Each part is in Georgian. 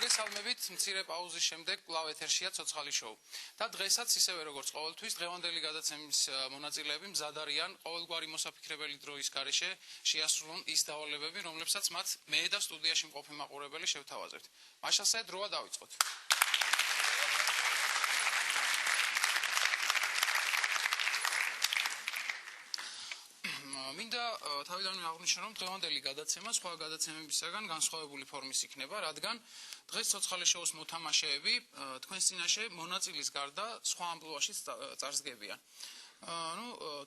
მოგესალმებით, მცირე პაუზის შემდეგ კვლავ ეთერშია ცოცხალი შოუ. და დღესაც ისევე როგორც ყოველთვის დღევანდელი გადაცემის მონაწილეები მზად არიან ყოველგვარი მოსაფიქრებელი დროის გარეშე შეასრულონ ის დავალებები, რომლებსაც მათ მე და სტუდიაში მყოფი მაყურებელი შევთავაზებთ. მაშასე დროა დავიწყოთ. მინდა თავიდანვე აღვნიშნო, რომ დღევანდელი გადაცემა სხვა გადაცემებისაგან განსხვავებული ფორმის იქნება, რადგან დღეს ცოცხალი შოუს მოთამაშეები თქვენს წინაშე მონაწილის გარდა სხვა ამპლუაში წარსდგებიან.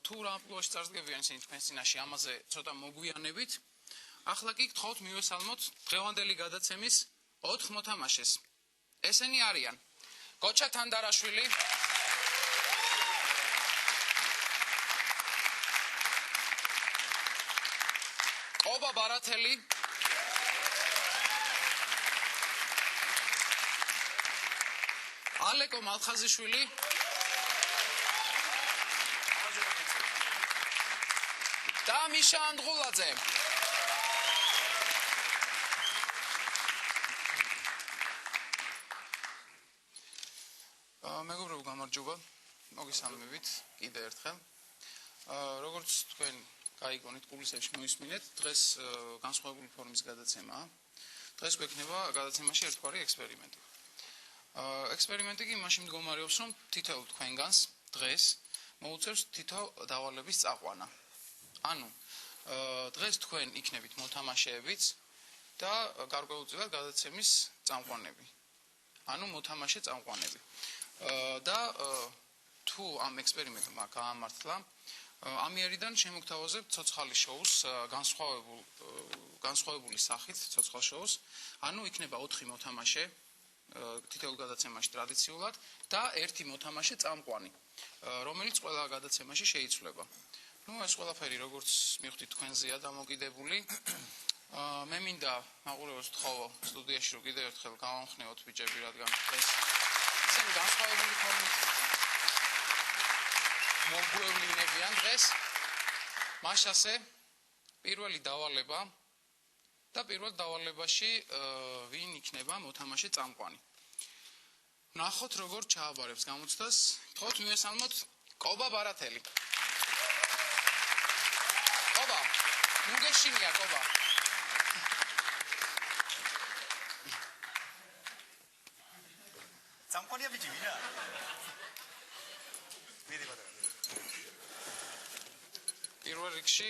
თუ რა ამპლუაში წარსდგებიან ისინი თქვენს წინაშე, ამაზე ცოტა მოგვიანებით. ახლა კი გთხოვთ მივესალმოთ დღევანდელი გადაცემის 4 მოთამაშეს. ესენი არიან გოჩა თანდარაშვილი, ობა ბარათელი, ალეკო მალხაზიშვილი და მიშა ანდღულაძე. მეგობრებო, გამარჯობა. მოგესალმებით კიდე ერთხელ. როგორც თქვენ გაიგონეთ, კულისებში მოისმინეთ, დღეს განსხვავებული ფორმის გადაცემაა. დღეს გვექნება გადაცემაში ერთგვარი ექსპერიმენტი. ექსპერიმენტი კი იმაში მდგომარეობს, რომ თითოეულ თქვენგანს დღეს მოუწევს თითო დავალების წაყვანა. ანუ დღეს თქვენ იქნებით მოთამაშეებიც და გარკვეულწილად გადაცემის წამყვანები. ანუ მოთამაშე წამყვანები. და თუ ამ ექსპერიმენტმა გაამართლა, ამიერიდან შემოგთავაზებთ ცოცხალი შოუს განსხვავებული სახით ცოცხალ შოუს, ანუ იქნება 4 მოთამაშე თითოეულ გადაცემაში ტრადიციულად და 1 მოთამაშე წამყვანი, რომელიც ყველა გადაცემაში შეიცვლება. ეს ყველაფერი როგორც მივხვდით თქვენზეა დამოკიდებული. მე მინდა მაყურებელს ვთხოვო სტუდიაში, რომ კიდევ ერთხელ გავამხნევოთ ბიჭები, რადგან ეს ისინი განსხვავებული ფორმით მოგვევლინებიან დღეს. მაშასე პირველი დავალება და პირველ დავალებაში ვინ იქნება მოთამაშე წამყვანი. ნახოთ როგორ ჩააბარებს გამოცდას. გთხოვთ მივესალმოთ კობა ბარათელი. კობა, ნუ გეშინია კობა. წამყვანია ბიჭი ვინა? მიდი ბატონო. პირველ რიგში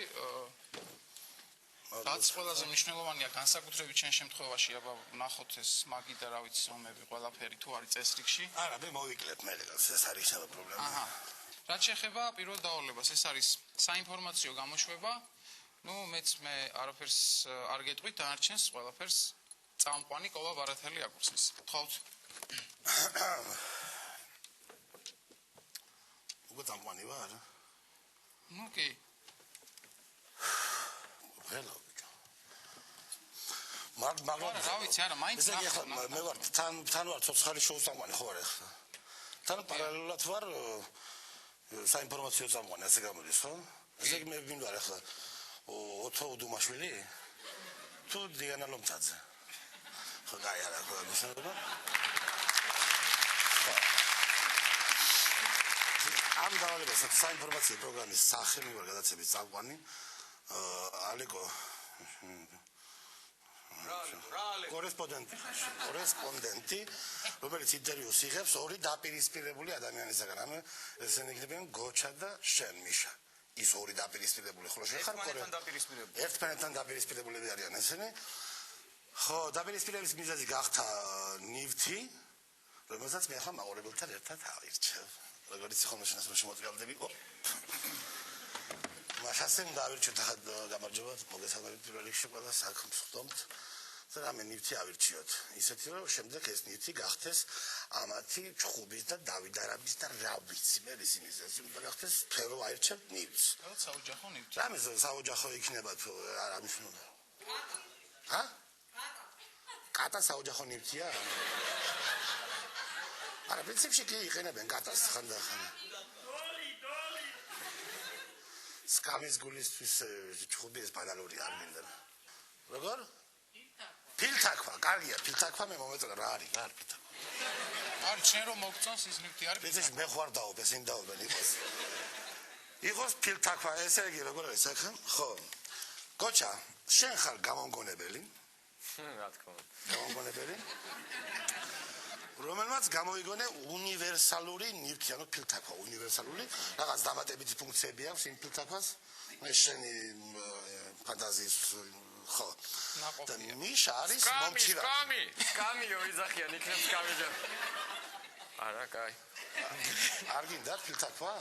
რაც ყველაზე მნიშვნელოვანია განსაკუთრებით შენ შემთხვევაში, აბა ნახოთ ეს მაგი და რა ვიცი ზომები ყველაფერი თუ არის წესრიგში. არა, მე მოვიკლებ მე ეს არის საერთო პრობლემა. რაც შეეხება პირველ დავალებას, ეს არის საინფორმაციო გამოშვება. მე არაფერს არ გეტყვით, დანარჩენს ყველაფერს წამყვანი კობა ბარათელი აკურსის. გთხოვთ. უკვე წამყვანი ვარ? კი. ველო ბიჭო. მაგრამ რა ვიცი, არა, მაინც მე ვარ თან ვარ ცოცხალი შოუს წამყვანი, ხო არა ხა? თან პარალელურად ვარ საინფორმაციო წამყვანი, ასე გამოდის, ხო? ესე იგი მე ვინ ვარ ახლა? ოთო უდუმაშვილი? თუ დიანა ლომწაძე? ხო, გაიარა, ხო, მოსაუბრა? ამ დავალებას საინფორმაციო პროგრამის სახე მე ვარ გადაცემის წამყვანი. ალეკო კორესპონდენტი, რომელიც ინტერვიუს იღებს 2 დაპირისპირებული ადამიანისაგან. ანუ ესენი იქნებიან გოჩა და შენ მიშა. ის 2 დაპირისპირებული, ხოლო შენ ხარ ერთმანეთთან დაპირისპირებულები არიან ესენი. ხო, დაპირისპირების მიზეზი გახდა ნივთი, რომელსაც მე ახლა მაყურებელთან ერთად ავირჩევ. როგორც ხოლმე შენს შემოწირავდები. მაშასე დავირჩიოთ ახლა გამარჯობა, მოგესალმებით პირველ რიგში ყველა საქმსხდომთ. და რამე ნივთი ავირჩიოთ. ისეთი რომ შემდეგ ეს ნივთი გახდეს ამათი ჩხუბის და დავით არაბის და რა ვიცი მე ისინის ეს უნდა გახდეს თერო აირჩევთ ნივთს. საოჯახო ნივთი. რამე საოჯახო იქნება თუ არა მნიშვნელობა. ჰა? კატა საოჯახო ნივთია? არა, პრინციპში კი იყენებენ კატას ხანდახან. სკამის გულისთვის ჩხუბი ეს ბანალური არ მინდა. როგორ? ფილთაქვა, კარგია, ფილთაქვა მე მომეწონა რა არის ფილთაქვა. არის შენ რომ მოგწონს ის ნივთი არის. ეს მე ხوار დაობ, ეს იმ დაობენ იყოს. იყოს ფილთაქვა, ესე იგი როგორ არის ახლა? ხო. გოჩა, შენ ხარ გამომგონებელი? რა თქმა უნდა. გამომგონებელი? რომელმაც გამოიგონე უნივერსალური ნივთი, ანუ ფილთაქვა, უნივერსალური, რაღაც დამატებითი ფუნქციები აქვს იმ ფილთაქვას. მე შენი ფანტაზიის ხო. და მიშა არის მომჩილარი. სკამიო ვიზახიან, იქნებ სკამი და არა, კაი. არ გინდა ფილთაქვა?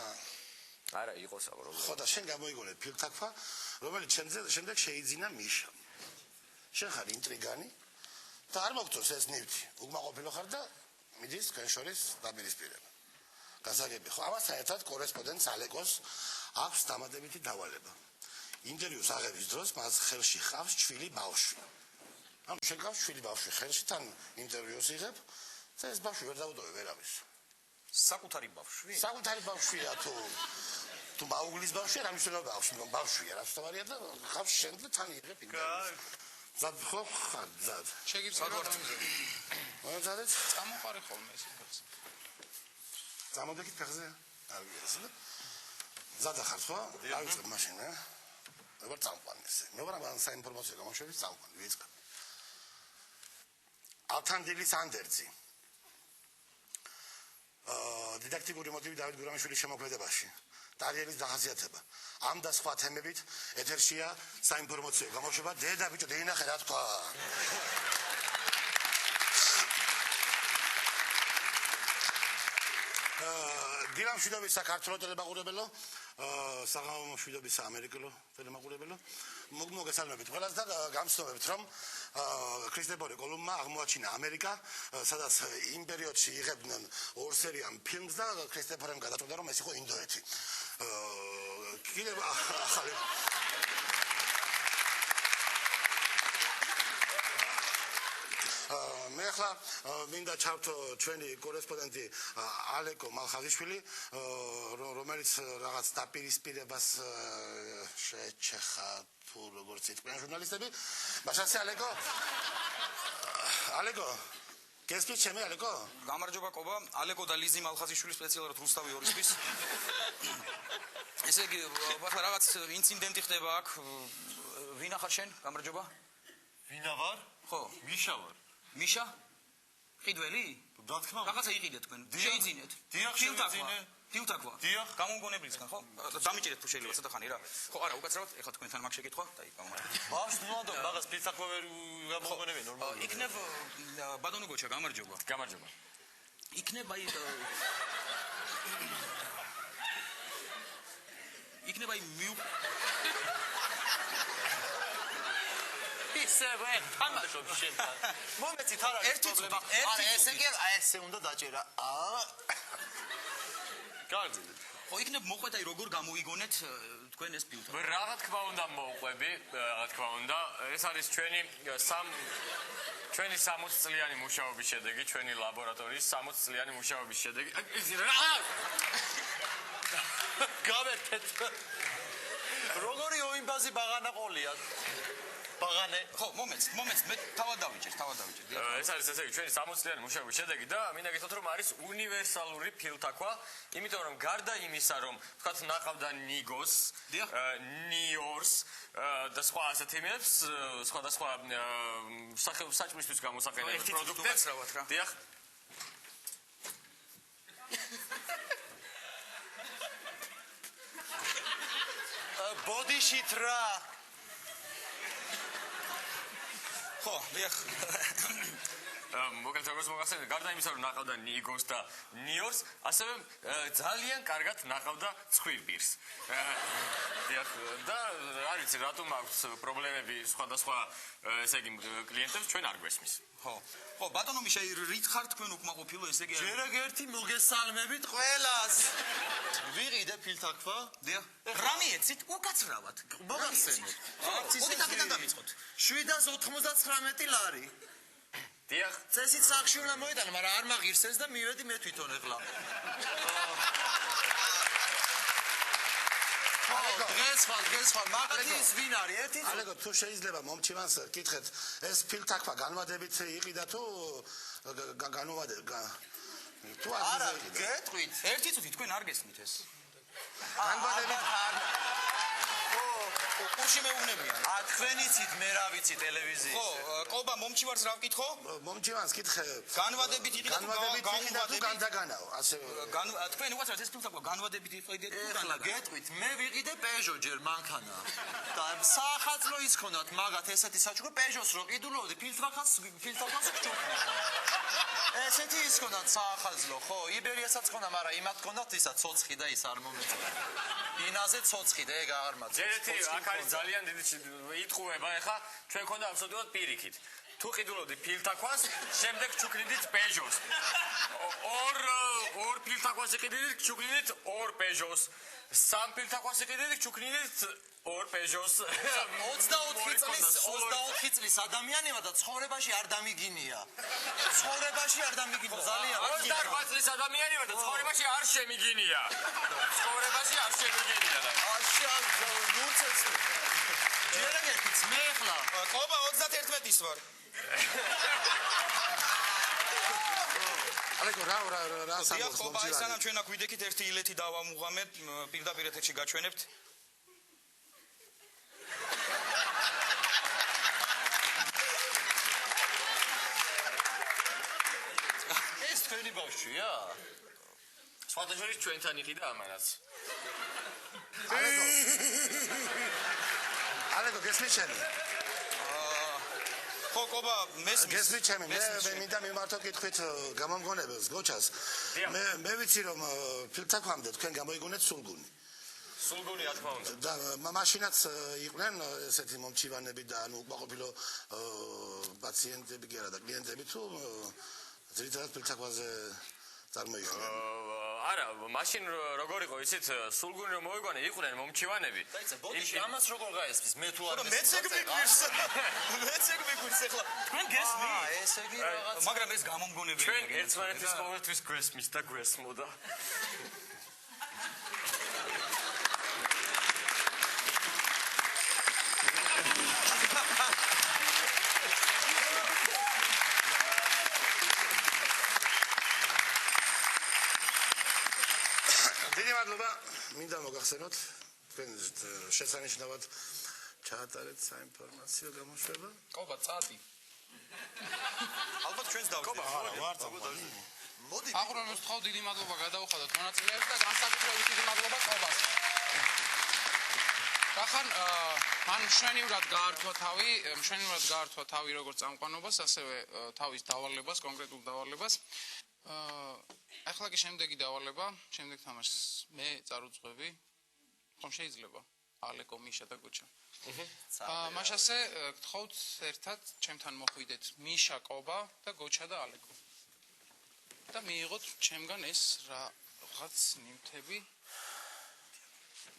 არა, იყოს აბა. ხო და შენ გამოიგონე ფილთაქვა, რომელიც შემდეგ შეიძინა მიშა. შენ ხარ ინტრიგანი და არ მოგწონს ეს ნივთი. უკმაყოფილო ხარ და მიდის თქვენ შორის დაპირისპირება. გასაგები ხო, ამასთან ერთად კორესპონდენტს ალეკოს აქვს დამატებითი დავალება. ინტერვიუს აღების დროს მას ხელში ხავს ჩვილი ბავშვი. ანუ შენ გავს ჩვილი ბავშვი ხელში, თან ინტერვიუს იღებ და ეს ბავშვი ვერ დაუდოვე ვერავის. საკუთარი ბავშვი? საკუთარი ბავშვია თუ მაუგლის ბავშვია, რა მნიშვნელობა აქვს? ბავშვია, რა თავარია და ხავს შენ და თან იღებ ინტერვიუს. ზად ხო ხარ ზად. შეგიძლიათ მოიძადეთ? წამოყარი ხოლმე ეს ფეხზე. წამოდეკით ფეხზე? არ ვიცი. ზადა ხარ ხო? დავიწყებ მაშინ, მე ვარ წამყვანი ესე. მე ვარ ამ საინფორმაციო გამოშვების წამყვანი, ვიწყებ. ალთანდილის ანდერძი. დიდაქტიკური მოტივი დავით გურამიშვილის შემოქმედებაში. ტარიელის დახასიათება. ამ და სხვა თემებით ეთერშია საინფორმაციო გამოშვება. დედა ბიჭო, დაინახე რა თქვა. დილამ შვიდობის საქართველოს ტელემაყურებელო, საღამო შვიდობის ამერიკელო ტელემაყურებელო. მოგესალმებით ყველას და გამცნობებით რომ ქრისტეფორე კოლუმბმა აღმოაჩინა ამერიკა, სადაც იმ პერიოდში იღებდნენ ორ სერიან ფილმს და ქრისტეფორემ გადაწყვიტა რომ ეს იყო ინდოეთი. კიდევ ახალი მე ახლა მინდა ჩავთო ჩვენი კორესპონდენტი ალეკო მალხაზიშვილი, რომელიც რაღაც დაპირისპირებას შეეჩეხა თუ როგორც იტყვიან ჟურნალისტები. მაშასე ალეკო გესმით ჩემი ალეკო? გამარჯობა კობა, ალეკო და ლიზი მალხაზიშვილი სპეციალურად რუსთავი ორისთვის. ესე იგი, ახლა რაღაც ინციდენტი ხდება აქ. ვინა ხარ შენ? გამარჯობა. ვინა ვარ? ხო. მიშა ვარ. მიშა? ყიდველი? რა თქმა უნდა. რაღაცა იყიდეთ თქვენ. შეიძინეთ. დიახ, შევიძინე. ფილთაქვა. დიახ. გამომგონებლისგან, ხო? დამიჭირეთ თუ შეიძლება ცოტა ხანი რა. ხო, არა, უკაცრავად, ეხლა თქვენთან მაგ შეკითხვა და იქ გამომართეთ. ნამდვილად მაგას ფილთაქვა ვერ გამომგონებია ნორმალურად. იქნებ ბატონო გოჩა, გამარჯობა. გამარჯობა. იქნებ აი ისევე თამაშობ შენთან. მომეცით არა ერთი პრობლემა. არა, ესე კი ესე უნდა დაჭერა. კარგი. ხო, იქნებ მოყვეთ აი როგორ გამოიგონეთ თქვენ ეს ფილტრი. რა თქმა უნდა მოვყვები, რა თქმა უნდა. ეს არის ჩვენი 60 წლიანი მუშაობის შედეგი, ჩვენი ლაბორატორიის 60 წლიანი მუშაობის შედეგი. გავერთეთ. როგორი ოიმბაზი ბაღანა ყოლია? ბაღანე. ხო, მომეც, მე თავად დავიჭერ. ეს არის ესე იგი ჩვენი 60 წლიანი მუშაობის შედეგი და მინდა გითხრათ რომ არის უნივერსალური ფილთაქვა, იმიტომ რომ გარდა იმისა რომ თქვათ ნახავდა ნიგოს, ნიორს და სხვა ასეთ იმებს, სხვადასხვა საჭმისთვის გამოსაყენებელ პროდუქტებს. დიახ. ბოდიშით რა. ხო, დიახ. მოგეთ როგორც მოგახსენეთ, გარდა იმისა რომ ნახავდა ნიგოს და ნიორს, ასევე ძალიან კარგად ნახავდა ცხვირბირს. დიახ, და არ ვიცი რატომ აქვს პრობლემები სხვადასხვა ესე იგი კლიენტებს ჩვენ არ გვესმის. ხო, ბატონო მიშა, რით ხარ თქვენ უკმაყოფილო, ესე იგი ჯერაგ ერთი მოგესალმებით ყველას. ვიყიდე ფილთაქვა? დიახ. რა მიეცით? უკაცრავად. მოგახსენეთ. მოდით აქედან დავიწყოთ. 799 ლარი. დიახ. წესით სახში უნდა მოიტანო, მაგრამ არ მაღირსეს და მივედი მე თვითონ ეხლა. დღეს ხვალ მაგათი ის ვინ არის ერთი ალეგო თუ შეიძლება მომჩივანს კითხეთ ეს ფილთაქვა განვადებით იყიდა თუ თუ არა გეტყვით ერთი წუთი თქვენ არ გესმით ეს განვადებით კურში მეუბნებიან თქვენიცით მე რა ვიცი ტელევიზიაში ხო ყობა მომჩივარს რა ვკითხო მომჩივანს კითხე განვადებით იყიდა თუ განდაგანაო ასე თქვენ უაცრავთ ეს ფილტაკვა განვადებით იყიდეთ თუ ეხლა გეტყვით მე ვიყიდე პეჟო ჯერ მანქანა და საახალწლო ის ქონდათ მაგათ ესეთი საჩუქრ პეჟოს რო ყიდულობდი ფილტვახას გჭუქნა ესეთი ის ქონდათ საახალწლო ხო იბერიასაც ქონდა მაგრამ იმათ ქონდათ ისა ცოცხი და ის არ მომეწონა ინაზე ცოცხი და ეგ აღარ მაქვს ერთი აქ არის ძალიან დიდი იტყუება ეხა ჩვენ ქონდა აბსოლუტურად პირიქით თუ ყიდულობდი ფილთაქვას შემდეგ ჩუქნიდით პეჟოს ორ ფილთაქვას იყიდით ჩუქნიდით ორ პეჟოს სამ ფილთაქვას იყიდით ჩუქნიდით ორ პეჟოს 24 წლის ადამიანებმა და ცხოვრებაში არ დამიგინია ძალიან 28 წლის ადამიანებმა და ცხოვრებაში არ შემიგინია ჯერაგეთიც მე ხლა ყობა 31-ის ვარ ალეგო რა დიახ ყობა აი სანამ ჩვენ აქ ვიდექით ერთი ილეთი დავამუღამეთ პირდაპირ ეთერში გაჩვენებთ ეს თქვენი ბავშვია სხვადასხვა ჩვენთან იყიდა ამანაც ალეგო გესმიჩენი ხო ყობა მესმის გესმიჩენი მე მინდა მიმართო კითხვით გამომგონებელს გოჩას მე ვიცი რომ ფილთაქვამდე თქვენ გამოიგონეთ სულგუნი რა თქმა უნდა და მაშინაც იყვნენ ესეთი მომჩივანები და ანუ უკმაყოფილო პაციენტები კი არა და კლიენტები თუ ძირითადად ფილთაქვაზე წარმოიყვნენ არა მაშინ როგორ იყო იცით სულგუნი რომ მოიგონე იყვნენ მომჩივანები დაიცა ბოდიში ამას როგორ გაესმის მე თუ არ მეც ეგ მიგვირს ეხლა თქვენ გესმით ესე იგი რაღაც მაგრამ ეს გამომგონებელი ჩვენ ერთმანეთის ყოველთვის გვესმის და გვესმოდა მინდა მოგახსენოთ თქვენ შესანიშნავად ჩაატარეთ საინფორმაციო გამოშვება ყობა წადი ალბათ ჩვენს დავჭერთ მოდი აღრონოს თქვა დიდი მადლობა გადაუხადოთ მონაწილეებს და განსაკუთრებით დიდი მადლობა ყობას ახან მან მშვენივრად გაართვა თავი როგორც წამყვანობას ასევე თავის დავალებას კონკრეტულ დავალებას ახლა კი შემდეგი დავალება, შემდეგ თამაშს მე წარუძღვები. ხომ შეიძლება? ალეკო, მიშა და გუჩა. მაშასე გთხოვთ ერთად ჩემთან მოხვიდეთ მიშა, ყობა და გოჩა და ალეკო. და მიიღოთ ჩემგან ეს რაღაც ნივთები.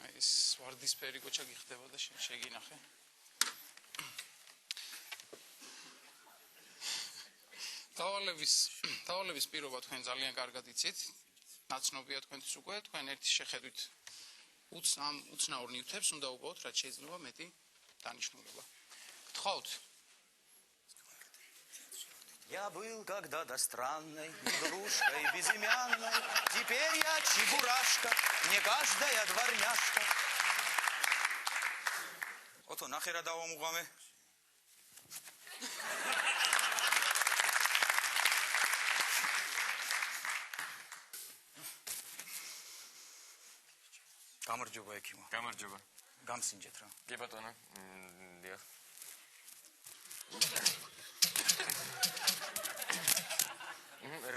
აი ეს ვარდისფერი გოჩა გიხდება და შეგინახე. დავალების პირობა თქვენ ძალიან კარგად იცით. ნაცნობია თქვენთვის უკვე, თქვენ ერთი შეხედვით უცნაურ ნივთებს უნდა უყოთ, რაც შეიძლება მეტი დანიშნულება. Гтხოვთ. Я был когда-то странной игрушкой безымянной, теперь я чебурашка, не каждая дворняжка. ото ნახე რა დავამუღამე გამარჯობა ექიმო გამარჯობა გამსინჯეთ რა კი ბატონო დიახ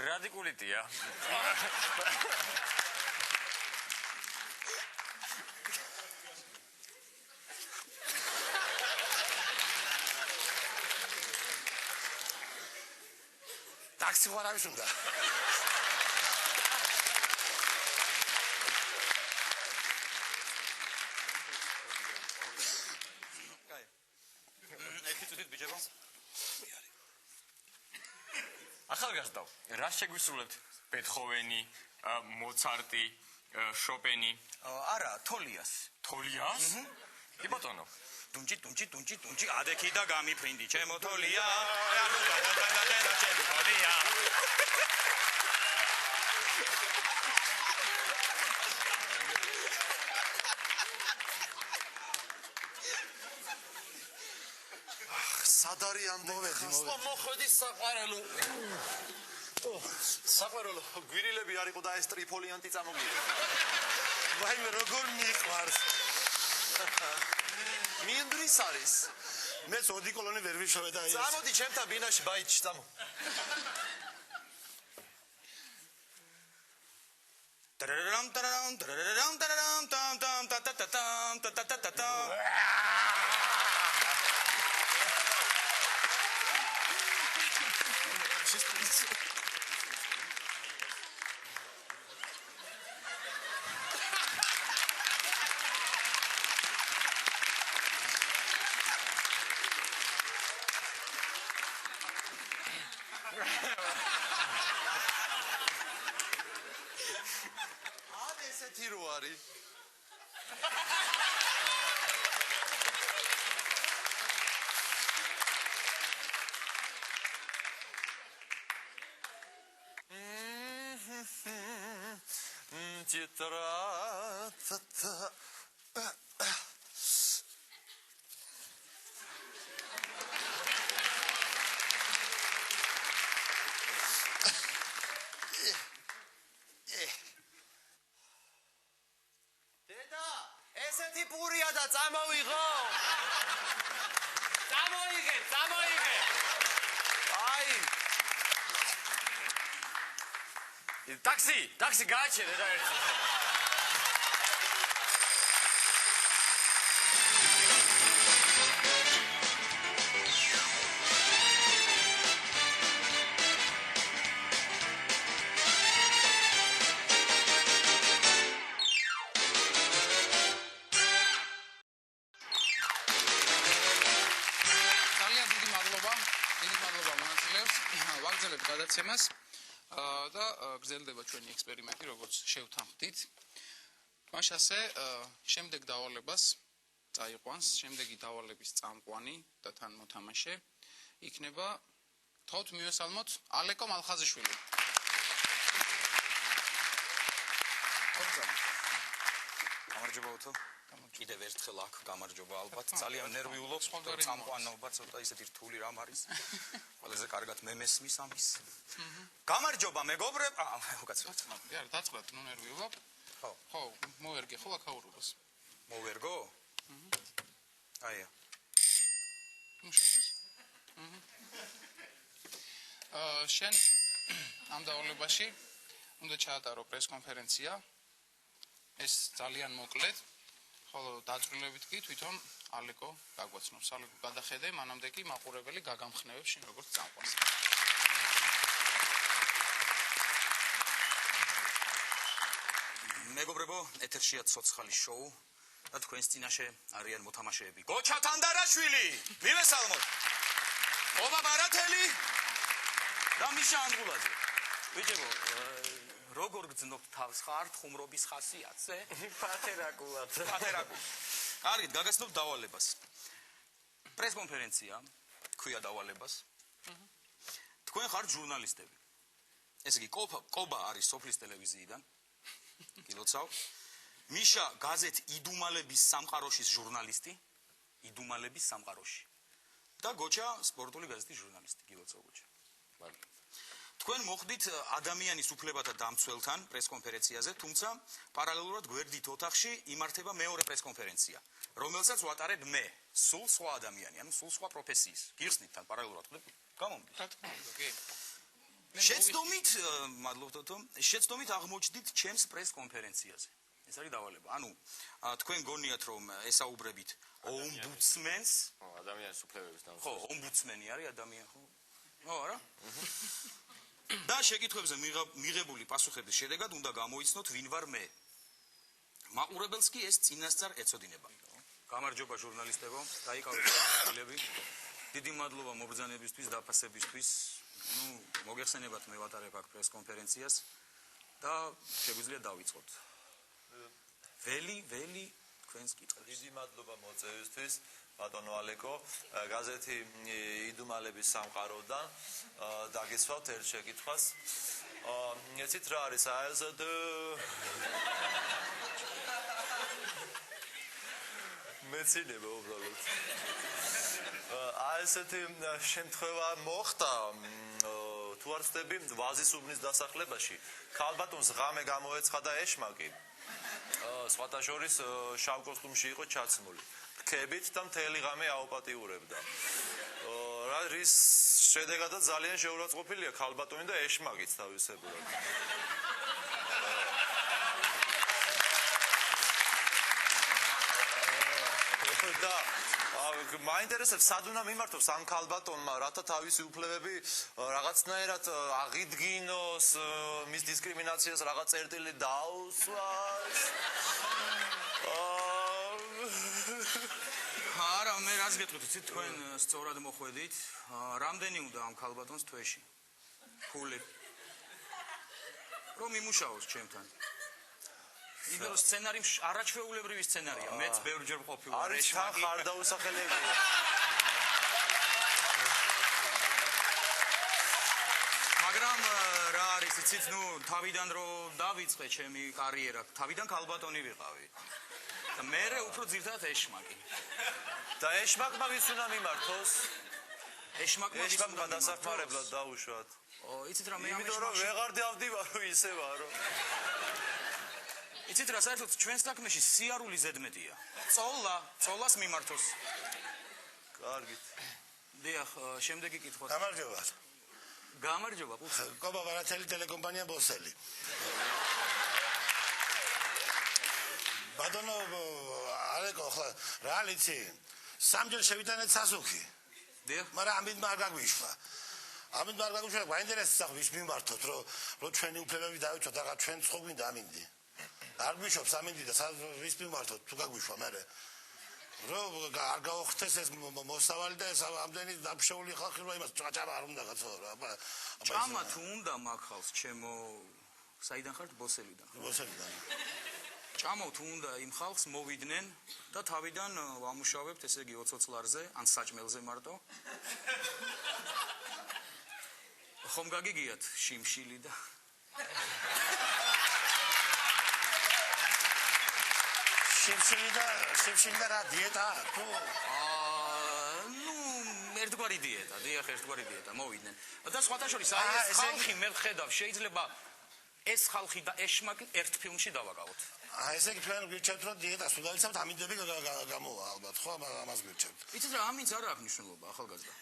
რადიკულიტია ტაქსი ვარ არის უნდა ახალგაზრდაო, რა შეგვისრულებთ? ბეთჰოვენი, მოცარტი, შოპენი? არა, თოლიას. თოლიას? კი ბატონო. დუნჭი ადექი და გამიფრინდი ჩემო თოლია და ჩემო თოლია სად არის ამდენი ხასლა მოხედი საყარელო საყარელო გვირილები არ იყო და ეს ტრიფოლიანტი წამოგვიდა ვაიმე როგორ მიყვარს მინდრის არის მეც ოდიკოლონი ვერ ვიშოვე და ეს წამოდი ჩემთან ბინაში ბაიჩი წამო ტარარამ ტარარამ ტარარამ ტარარამ ტამ ტამ ტატატამ ტატატატამ ესეთი რო არის Тетрадь. დედა ესეთი პურია და წამოვიღო წამოიღე აი ტაქსი გააჩერე და ერთი ვაგრძელებთ გადაცემას და გრძელდება ჩვენი ექსპერიმენტი, როგორც შევთანხმდით. თამაშასე შემდეგ დავალებას წაიყვანს, შემდეგი დავალების წამყვანი და თან მოთამაშე იქნება თოთ მივესალმოთ ალეკო მალხაზიშვილი. გამარჯობა უთო. კიდევ ერთხელ აქ გამარჯობა ალბათ. ძალიან ნერვიულობ, წამყვანობა ცოტა ისეთი რთული რამ არის. ყველაზე კარგად მე მესმის ამის. გამარჯობა მეგობრებო. უკაცრავად. არ დაწყდათ ნუ ნერვიულობ. ხო, მოვერგე ხო აქაურობას. მოვერგო? აია. შენ ამ დავალებაში უნდა ჩაატარო პრესკონფერენცია. ეს ძალიან მოკლედ. ხოლო დაწყვილებით კი თვითონ ალეკო გაგვაცნობს. ალეკო გადახედე, მანამდე კი მაყურებელი გაგამხნევებს შენ როგორც წამყვანს. მეგობრებო, ეთერშია ცოცხალი შოუ და თქვენს წინაშე არიან მოთამაშეები. გოჩა თანდარაშვილი, მივესალმოთ. ობა ბარათელი და მიშა ანდღულაძე. ბიჭებო, როგორ გძნობთ თავს ხართ ხუმრობის ხასიათზე? პატერაკულად. კარგით, გაგაცნობთ დავალებას. პრესკონფერენცია ქვია დავალებას. თქვენ ხართ ჟურნალისტები. ესე იგი, კობა არის სოფლის ტელევიზიიდან. გილოცავ. მიშა გაზეთ იდუმალების სამყაროშის ჟურნალისტი. იდუმალების სამყაროში. და გოჩა სპორტული გაზეთის ჟურნალისტი. გილოცავ გოჩა. მადლობა. თქვენ მოხდით ადამიანის უფლებათა დამცველთან პრესკონფერენციაზე, თუმცა პარალელურად გვერდით ოთახში იმართება მეორე პრესკონფერენცია, რომელსაც ვატარებ მე, სულ სხვა ადამიანი, ანუ სულ სხვა პროფესიის. გიხსნით თან პარალელურად ხდება? გამომდის. რა თქმა უნდა, კი. შეცდომით, მადლობთ თო, შეცდომით აღმოჩნდით ჩემს პრესკონფერენციაზე. ეს არის დავალება. ანუ თქვენ გონიათ რომ ესაუბრებით ომბუდსმენს, ადამიანის უფლებების დამცველს. ხო, ომბუდსმენი არის ადამიანი, ხო? ხო, არა? და შეკითხვებზე მიღებული პასუხების შედეგად უნდა გამოიცნოთ ვინ ვარ მე. მაყურებელს კი ეს წინასწარ ეცოდინება. გამარჯობა ჟურნალისტებო, დაიკავეთ წელები. დიდი მადლობა მობრძანებისთვის, დაფასებისთვის. ნუ მოგეხსენებათ მე ვატარებ აქ პრესკონფერენციას და შეგვიძლია დავიწყოთ. ველი თქვენს კითხვებს. დიდი მადლობა მოწვევისთვის, ბატონო ალეკო. გაზეთი იდუმალების სამყაროდან დაგესვავთ ერთ შეკითხვას. იცით რა არის ASD? მეცინება უბრალოდ. ASD შემთხვევა მოხდა თუ არ ვწდები ვაზის უბნის დასახლებაში. ქალბატონს ღამე გამოეცხადა ეშმაკი. სხვათა შორის შავ კოსტუმში იყო ჩაცმული. რქებით და მთელი ღამე აუპატიურებდა. რის შედეგადაც ძალიან შეურაცხყოფილია ქალბატონი და ეშმაკიც თავისებურად. და მაინტერესებს სად უნდა მიმართოს ამ ქალბატონმა, რათა თავისი უფლებები რაღაცნაირად აღიდგინოს, მის დისკრიმინაციას რაღაც წერტილი დაუსვას. არა, მე რაც გეტყვით, იცით, თქვენ სწორად მოხვედით, რამდენი უნდა ამ ქალბატონს თვეში? ფული. რომ იმუშაოს ჩემთან. იმიტომ რომ სცენარი არაჩვეულებრივი სცენარია. მეც ბევრჯერ ვყოფილი ვარ ეშმაკი. არ დაუსახელებია. მაგრამ რა არის, იცით, თავიდან რო დავიწყე ჩემი კარიერა, თავიდან ქალბატონი ვიყავი. და მერე უფრო ძირთად ეშმაკი. და ეშმაკმა ვის უნდა მიმართოს? ეშმაკმა დასახმარებლად დაუშვათ. იცით რა მე ამ იმიტომ რომ ვეღარ დავდივარო ისე ვარო. იცით რა, საერთოდ ჩვენს საქმეში სიარული ზედმეტია. წოლას მიმართოს. კარგით. დიახ, შემდეგი კითხვა. გამარჯობა. გამარჯობა, პუხი. კობა ვარათელი ტელეკომპანია ბოსელი. ბატონო ალეკო, ხლა რა ლიცი? სამჯერ შევიტანეთ სასუქი. დიახ. მაგრამ ამით არ გაგვიშვა. ამით არ გაგვიშვა, გვაინტერესებს ვის მიმართოთ, რომ ჩვენი უფლებები დავიცვათ, რაღაც ჩვენ ხო გვინდა ამინდი. არ გვიშობს ამინდი და ვის მიმართოთ, თუ გაგვიშვა მერე. რომ არ გაუხდეს ეს მოსავალი და ეს ამდენი დაფშეული ხალხი რომ იმას ჭაჭა არ უნდა გაცო რა. ჭამა თუ უნდა მაგხალს ჩემო საიდან ხართ ბოსელიდან. ბოსელიდან. ჭამო თუ უნდა იმ ხალხს მოვიდნენ და თავიდან ვამუშავებთ ესე იგი 20 ლარზე ან საჭმელზე მარტო. ხომ გაგიგიათ შიმშილი და შიმშილი და რა დიეტა თუ ერთგვარი დიეტა, დიახ, ერთგვარი დიეტა მოვიდნენ. და სხვათა შორის აი ეს ხალხი მე ვხედავ შეიძლება ეს ხალხი და ეშმაკი ერთ ფილმში დავაკავოთ. ესე იგი თქვენ გვირჩევთ რომ დიეტას უნდა იცავთ ამინდები გამოვა ალბათ ხო ამას გვირჩევთ. იცით რა ამინც არ აქვს მნიშვნელობა ახალგაზრდა.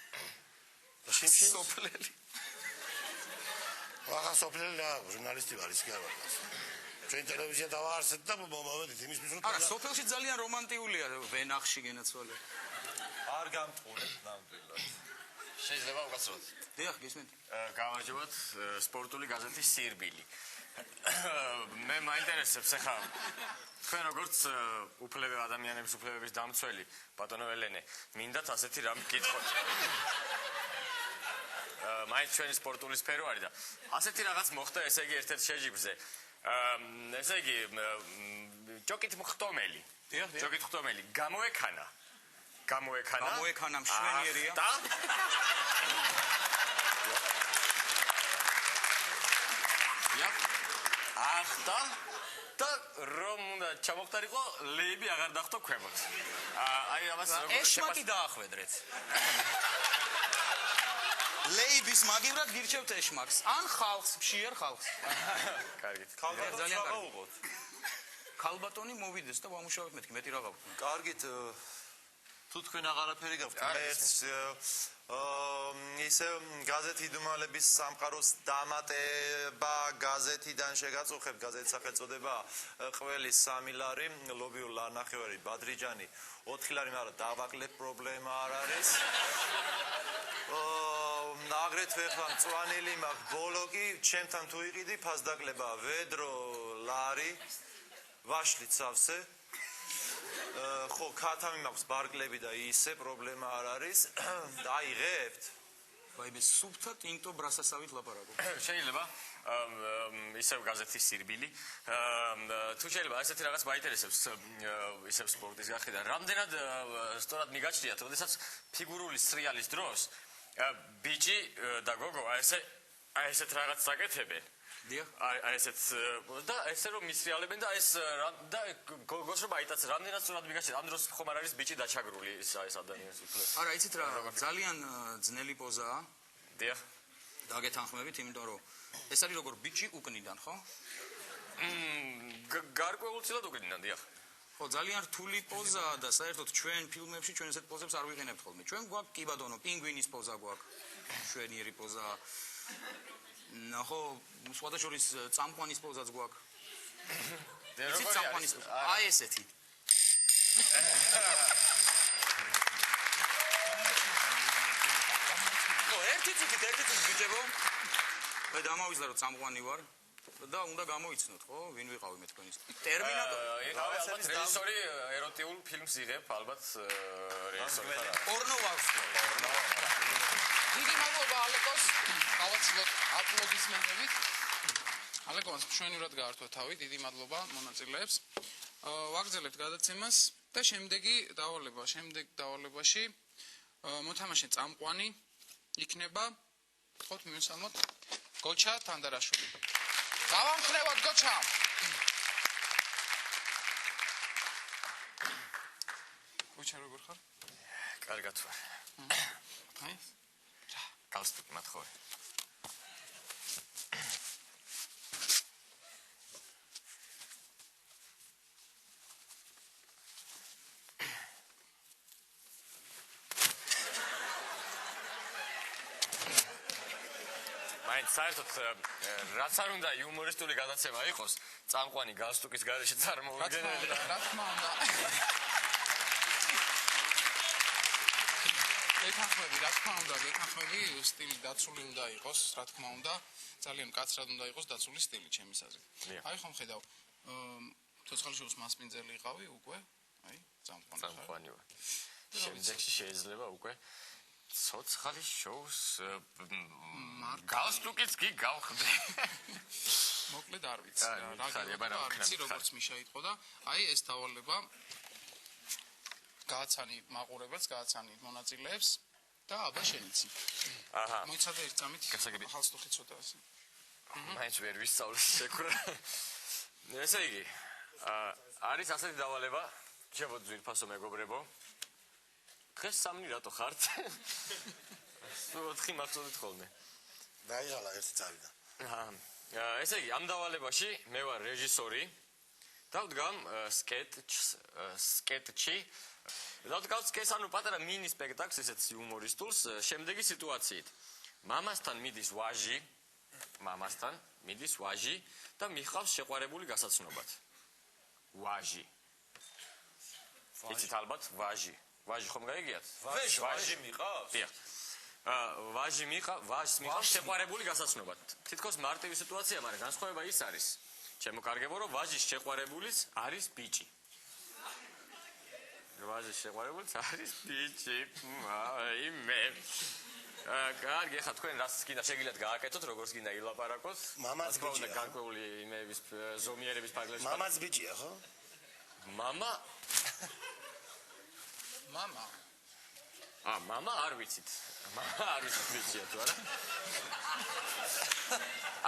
შიმშილი სოფლელი. ვაღა სოფლელი რა ჟურნალისტი ვარ ის კი არ ვარ. ჩვენ ტელევიზია დავაარსეთ და მომავედით იმის მიზნით. არა, სოფელში ძალიან რომანტიულია ვენახში გენაცვალე. არ გამწყურეთ ნამდვილად. შეიძლება უკაცროთ. დიახ, გისმენთ. გამარჯობათ, სპორტული გაზეთი სირბილი. მე მაინტერესებს ახლა თქვენ როგორც უფლებები ადამიანების უფლებების დამცველი ბატონო ელენე, მინდათ ასეთი რამ გითხოთ. მაინც ჩვენი სპორტული სფერო არის და ასეთი რაღაც მოხდა, ესე იგი ერთ-ერთ შეჯიბრზე. ესე იგი ჯოკით მხტომელი. დიახ, ჯოკით მხტომელი გამოექანა მშვენიერია. ახტა და რომ უნდა ჩამოხტარიყო ლეიბი აღარ დახტო ქვემოთ. აი ამას ეშმაკი დაახვედრეთ. ლეიბის მაგივრად გირჩევთ ეშმაკს ან ხალხს, მშიერ ხალხს. კარგით. ძალიან კარგი. ქალბატონი მოვიდეს და ვამუშავებთ მეთქი, მეტი რა გავხდით. კარგით. თუ თქვენ აღარაფერი გაქვთ, ისე გაზეთი იდუმალების სამყაროს დამატება გაზეთიდან შეგაწუხებ გაზეთის სახელწოდება ყველის 3 ლარი, ლობიურ ლანახევარი ბადრიჯანი 4 ლარი, მაგრამ დავაკლებ პრობლემა არ არის. აგრეთვე ხა მწვანილი მაქვს ბოლოკი, ჩემთან თუ იყიდი ფასდაკლება ვედრო ლარი, ვაშლით სავსე. ხო, ქათამი მაქვს ბარკლები და ისე პრობლემა არ არის. აიღებთ. ვაიმე სუფთა ტინტო ბრასასავით ლაპარაკობ. შეიძლება ისევ გაზეთის სირბილი თუ შეიძლება ესეთი რაღაც მაინტერესებს ისევ სპორტის გახედა რამდენად სწორად მიგაჩნიათ როდესაც ფიგურული სრიალის დროს ბიჭი და გოგო აი ესეთ რაღაც საკეთებენ დიახ აი ესეთ და ესე რომ მისრიალებენ და ეს და გოგოს რომ აიტაც რამდენად სწორად მიგაჩნიათ ამ დროს ხომ არ არის ბიჭი დაჩაგრული ეს ადამიანის უფლება არა იცით რა ძალიან ძნელი პოზაა დიახ დაგეთანხმებით იმიტომ რომ ეს არის როგორ ბიჭი უკნიდან ხო გარკვეულწილად უკნიდან დიახ ხო ძალიან რთული პოზაა და საერთოდ ჩვენ ფილმებში ჩვენ ესეთ პოზებს არ ვიყენებთ ხოლმე ჩვენ გვაქვს კიბადონო პინგვინის პოზა გვაქვს შვენიერი პოზა ნახო სხვადასხვის წამყვანის პოზაც გვაქვს როგორი წამყვანის აი ესეთი ერთი წუთით ბიჭებო მე დამავიზდა რომ წამყვანი ვარ და უნდა გამოიცნოთ ხო ვინ ვიყავი მე თქვენის ტერმინატორი ალბათ რეჟისორი ეროტიულ ფილმს იღებ ალბათ რეჟისორი ხარ პორნო ვავს დიდი მადლობა ალეკოს ავაცილოთ აპლოდისმენტებით ალეკოს მშვენივრად გაართვა თავი დიდი მადლობა მონაწილეებს ვაგრძელებთ გადაცემას და შემდეგ დავალებაში მოთამაშე წამყვანი იქნება ხოთ მივსალმოთ გოჩა თანდარაშვილი დავამხნევად გოჩა გოჩა როგორ ხარ კარგად ვარ აი გალსტუკი მათხოვე საერთოდ რაც არ უნდა იუმორისტული გადაცემა იყოს წამყვანი გალსტუკის გარეშე წარმოვიდგენელი რა თქმა უნდა გეთანხმები სტილი დაცული უნდა იყოს რა თქმა უნდა ძალიან მკაცრად უნდა იყოს დაცული სტილი ჩემის აზრით აი ხომ ხედავ ცოცხალიშვილის მასპინძელი იყავი უკვე აი წამყვანი ვარ შემდეგში შეიძლება უკვე ცოცხალის შოუს გალსტუკიც კი გავხდე. მოკლედ არ ვიცი რა ვიცი როგორც მიშა იტყო და აი ეს დავალება გააცანი მაყურებელს, გააცანი მონაწილეებს და აბა შენიცი. აჰა. მოიცადე ერთ წამით ხალხსტუხი ცოტა ასე. მაინც ვერ ვისწავლე შეკრა. ესე იგი არის ასეთი დავალება, შევოდი ძვირფასო მეგობრებო. დღეს სამნი რატო ხართ? ოთხი მახსოვდით ხოლმე. დაიღალა ერთი წავიდა. ესე იგი, ამ დავალებაში მე ვარ რეჟისორი. დავდგამ სკეტჩი. დავდგავ სკეტჩს, ანუ პატარა მინი სპექტაკლს, ესეც იუმორისტულს, შემდეგი სიტუაციით. მამასთან მიდის ვაჟი და მიხავს შეყვარებული გასაცნობად. ვაჟი. იცით ალბათ ვაჟი. ვაჟი ხომ გაიგიათ? ვაჟი მიყავს? დიახ. ვაჟს მიყავს შეყვარებული გასაცნობად. თითქოს მარტივი სიტუაცია, მაგრამ განსხვავება ის არის. შემოკარგებო, რომ ვაჟის შეყვარებულიც არის ბიჭი. ვაჟის შეყვარებულიც არის ბიჭი. აი მე. კარგი, ახლა თქვენ რას გინდა შეგიძლიათ გააკეთოთ, როგორც გინდა ილაპარაკოთ. მამაც ბიჭია. განკვეული იმების ზომიერების ფარგლებში. მამაც ბიჭია, ხო? მამა მამა არ ვიცით. მამა არ ვიცით ბიჭია თუ არა.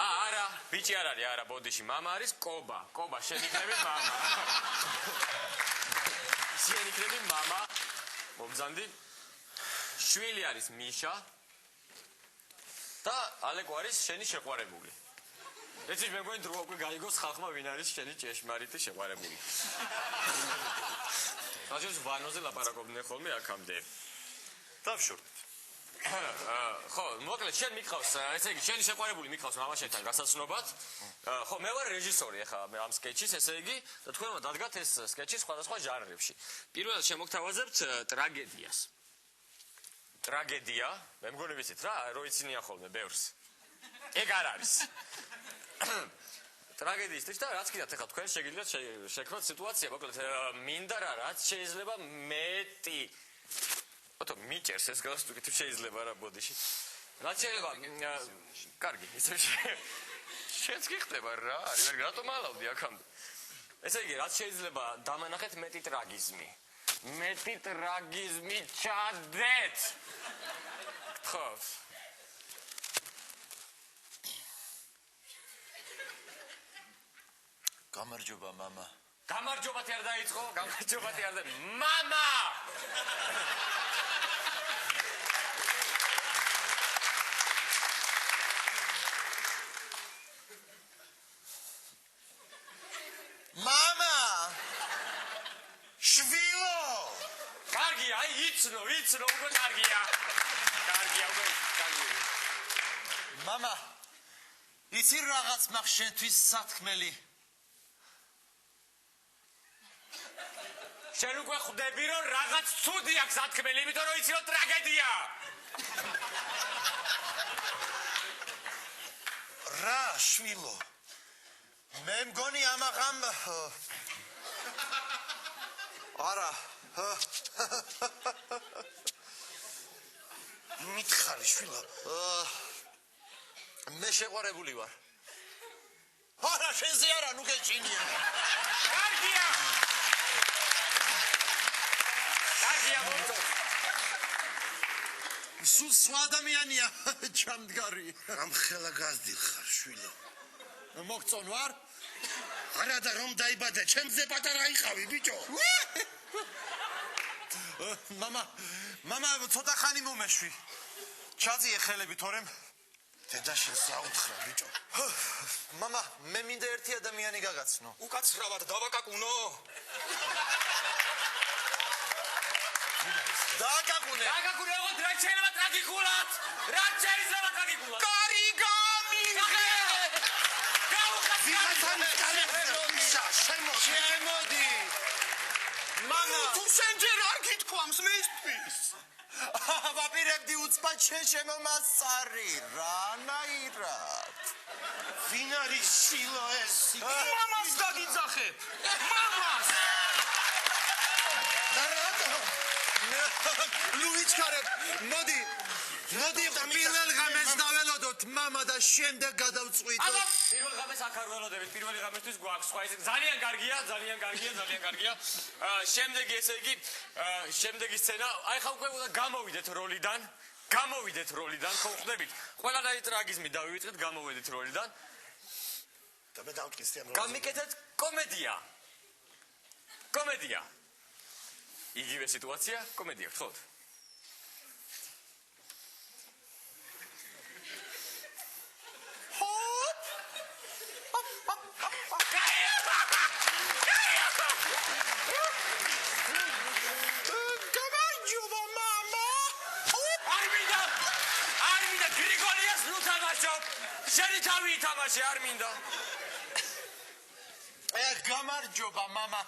არა, ბიჭი არ არის, არა, ბოდიში. მამა არის კობა. კობა, შენ იქნები მამა. შენ იქნები მამა. მომძანდი. შვილი არის მიშა. და ალეკო არის შენი შეყვარებული. ეცი მე მგონი დრო უკვე გაიგოს ხალხმა ვინ არის შენი ჭეშმარიტი შეყვარებული. რაჟოს ვანოზე ლაპარაკობდნენ ხოლმე აქამდე. დავშორდით. ხო, მოკლედ შენ მიყავს, ესე იგი, შენი შეყვარებული მიყავს მამაშენთან გასაცნობად. ხო, მე ვარ რეჟისორი ახლა ამ სკეტჩის, ესე იგი, და თქვენ უნდა დადგათ ეს სკეტჩი სხვადასხვა ჟანრებში. პირველად შემოგთავაზებთ ტრაგედიას. ტრაგედია, მე მგონი ვიცით რა, რო იცინია ხოლმე ბევრს. ეგ არ არის. ტრაგედიისთვის და რაც კიდათ ახლა თქვენ შეგიძლიათ შექმნათ სიტუაცია, მოკლედ მინდა რა, რაც შეიძლება მეტი. ото მიჭერს ეს გასტუკი თუ შეიძლება რა ბოდიში. რაც შეიძლება კარგი ისე შენც კი ხდება რა არის ვერ რატომ ალავდი აქამდე ესე იგი რაც შეიძლება დამანახეთ მეტი ტრაგიზმი ჩადეთ გთხოვთ გამარჯობა მამა გამარჯობათი არ დაიწყო გამარჯობათი არ და მამა მამა შვილო კარგია აი იცნო უკვე კარგია უკვე კარგია მამა იცი რაღაც მაგ შენთვის სათქმელი შენ უკვე ხვდები რომ რაღაც ცუდი აქვს სათქმელი იმიტომ რომ იცი რომ ტრაგედია რა შვილო მე მგონი ამაღამ არა მითხარი შვილო მე შეყვარებული ვარ არა შენზე არა ნუ გეჭინია კარგია მოწო სულ სხვა ადამიანია ჩამდგარი ამ ხელა გაზდილ ხარ შვილო მოგწონ ვარ არა და რომ დაიბადე ჩემზე პატარა იყავი ბიჭო მამა ცოტა ხანი მომეშვი ჩაძიე ხელები თორემ დედაშენ საუთხრა ბიჭო მამა მე მინდა ერთი ადამიანი გაგაცნო უკაცრავად დავაკაკუნო დააკაკუნე რაც შეიძლება ტრაგიკულად კარი გამიღე შემოდი მამა თუ შენ ჯერ არ გითქვამს მისთვის ვაპირებდი უცბად შენ შემომასწარი რანაირად ვინ არის შილო ეს მამას დაგიძახებ მამას ლუიჩკარებ მოდი პირველ ღამეს დაველოდოთ მამა და შემდეგ გადავწყვიტოთ პირველ ღამეს აქ არ ველოდებით პირველი ღამესთვის გვაქვს სხვა ისე ძალიან კარგია შემდეგი ესე იგი შემდეგი სცენა აი ხა უკვე უნდა გამოვიდეთ როლიდან ხო ხვდებით ყველანაირი ტრაგიზმი დავივიწყეთ გამოვედით როლიდან და მე დავტკიცდი ამ გამიკეთეთ კომედია იგივე სიტუაცია კომედია გთხოვთ შენი თავი ითამაშე არ მინდა გამარჯობა მამა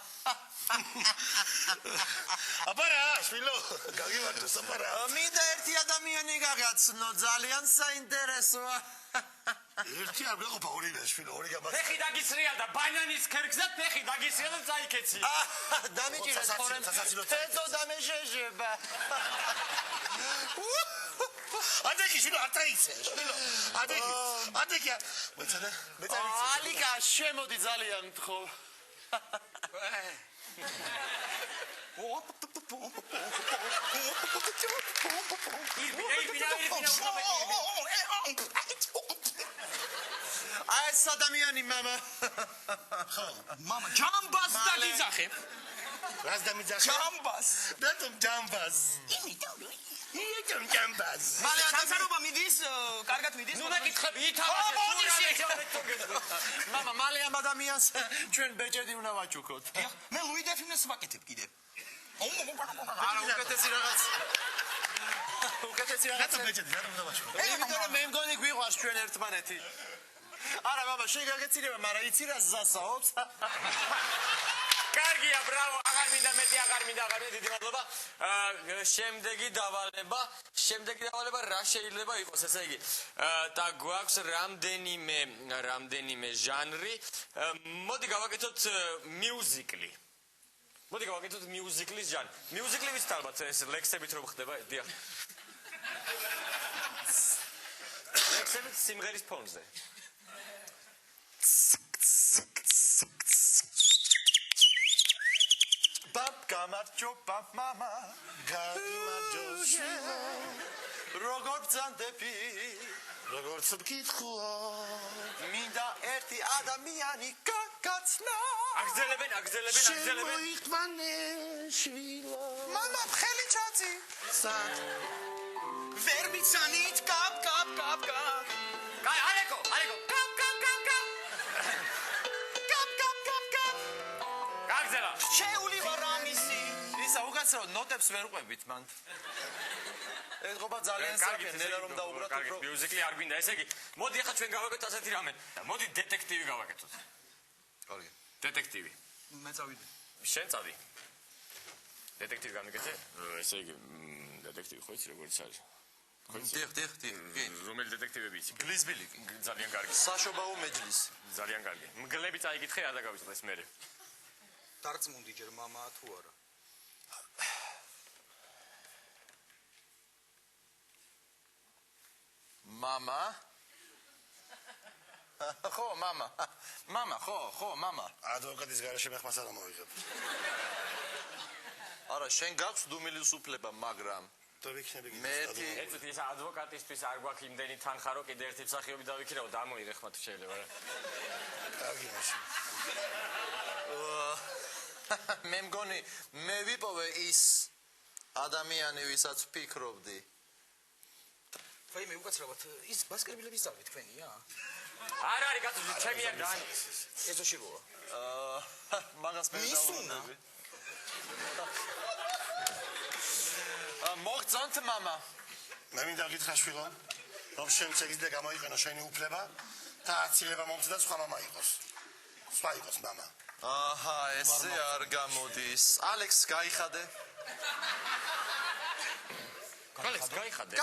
აბარა შვილო გაგიმართოს აბარა მინდა ერთი ადამიანი გაგაცნო ძალიან საინტერესოა ერთი არ გეყოფა ორივე შვილო ორი გამარჯობა ფეხი დაგისრია და ბანანის ქერგზე ფეხი დაგისრია და წაიკეცი დამიჭირე თორემ თეთო დამეშეშება ადეგი შვილო არ დაიცე შვილო ადეგი მეცადე ალიკა შემოდი ძალიან მთხო აი ეს ადამიანი მამა ჯამბას დაგიძახებ რას დამიძახე ჯამბას რატომ ჯამბას ჯამბას მალე სამსარობა მიდის კარგად მიდის ნუ მეკითხები ითამაშე მამა მალე ამ ადამიანს ჩვენ ბეჭედი უნდა ვაჩუქოთ მე ლუი დეფინეს ვაკეთებ კიდე არა უკეთესი რაღაც რატომ ბეჭედი რატომ უნდა ვაჩუქო იმიტომ რომ მე მგონი გვიყვარს ჩვენ ერთმანეთი არა მამა შენ გაგეცილება მაგრამ იცი რა ზასაობს კარგია ბრავო აღარ მინდა დიდი მადლობა შემდეგი დავალება რა შეიძლება იყოს ესე იგი და გვაქვს რამდენიმე ჟანრი მოდი გავაკეთოთ მიუზიკლის ჟანრი მიუზიკლი ვიცით ალბათ ეს ლექსებით რომ ხდება დიახ მიხსენებთ სიმღერის ფონზე. ბაბ გამარჯობა მამა გამარჯობა როგორ ბრძანდები როგორც ვკითხვა მინდა ერთი ადამიანი გაგაცნა აგზელებენ შემოიყვანე შვილო მამა ხელი ჩაწი სად ვერ მიცანით კაპ კაი არეკო გაგზელა შეული ვარ ამისი ისა უკაცრავად ნოტებს ვერ ყვებით მან ეთყობა ძალიან საფრთხეა რომ დაუბრათ კარგი მიუზიკლი არ გვინდა ესე იგი მოდი ახლა ჩვენ გავაკეთოთ ასეთი რამე მოდი დეტექტივი გავაკეთოთ კარგი დეტექტივი მე წავიდე შენ წავდი დეტექტივი გამიგეთე ესე იგი დეტექტივი ხო იცი როგორც არის დიხ კი რომელი დეტექტივები იცი გლიზბილიკი ძალიან კარგი საშობაო მეჯლისი ძალიან კარგი მგლები წაიკითხე არ დაგავიწყდეს მე დარწმუნდი ჯერ მამაა თუ არა მამა ხო მამა ადვოკატის გარეშე მე ხმას არ მოვიღებ არა შენ გაქვს დუმილის უფლება მაგრამ თუ იქნები მეთი ეცეთ ის ადვოკატისთვის არ გვაქვს იმდენი თანხა რომ კიდე ერთი მსახიობი დავიქირავ დამოიღე ხმა თუ შეიძლება რა კარგი მაშინ მე მგონი მე ვიპოვე ის ადამიანი ვისაც ვფიქრობდი აი მე უკაცრავად ის ბასკეტბილების ზავი თქვენია არ არის კაცო ჩემი არ განი ეზოშილოა მაგას მე დავუძები მოგწონთ მამა მე მინდა გითხრა შვილო რომ შენ შეგიძლია გამოიყენო შენი უფლება და აცილება მომწდა სხვა მამა იყოს სხვა იყოს მამა აჰა ესე არ გამოდის ალექს გაიხადე ალექს გაიხადე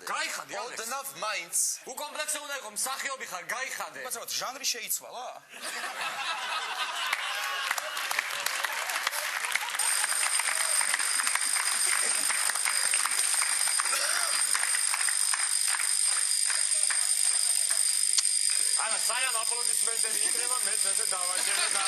გაიხადე ოდნავ მაინც უკომპლექსო უნდა იყო მსახიობი ხარ გაიხადე უკაცრავად ჟანრი შეიცვალა არა საერთოდ აპლოდისმენტები იქნება მეც ესე დავაჭერე და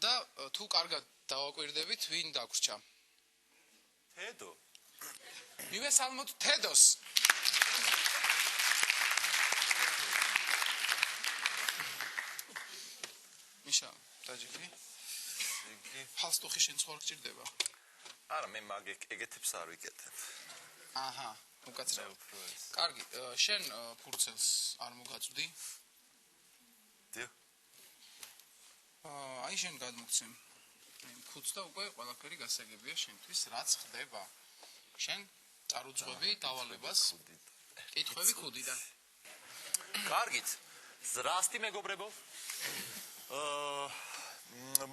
და თუ კარგად დავაკვირდებით ვინ დაგვრჩა თედო მივესალმოთ თედოს მიშა დაჯიქი ფალსტუხი შენ სხვა გჭირდება არა მე ეგეთებს არ ვიკეთებ აჰა უკაცრავად კარგი შენ ფურცელს არ მოგაწვდი დიახ აი შენ გადმოგცემ ხუთს და უკვე ყველაფერი გასაგებია შენთვის რაც ხდება შენ წარუძღვები დავალებას კითხვები ქუდიდან კარგით ზრასტი მეგობრებო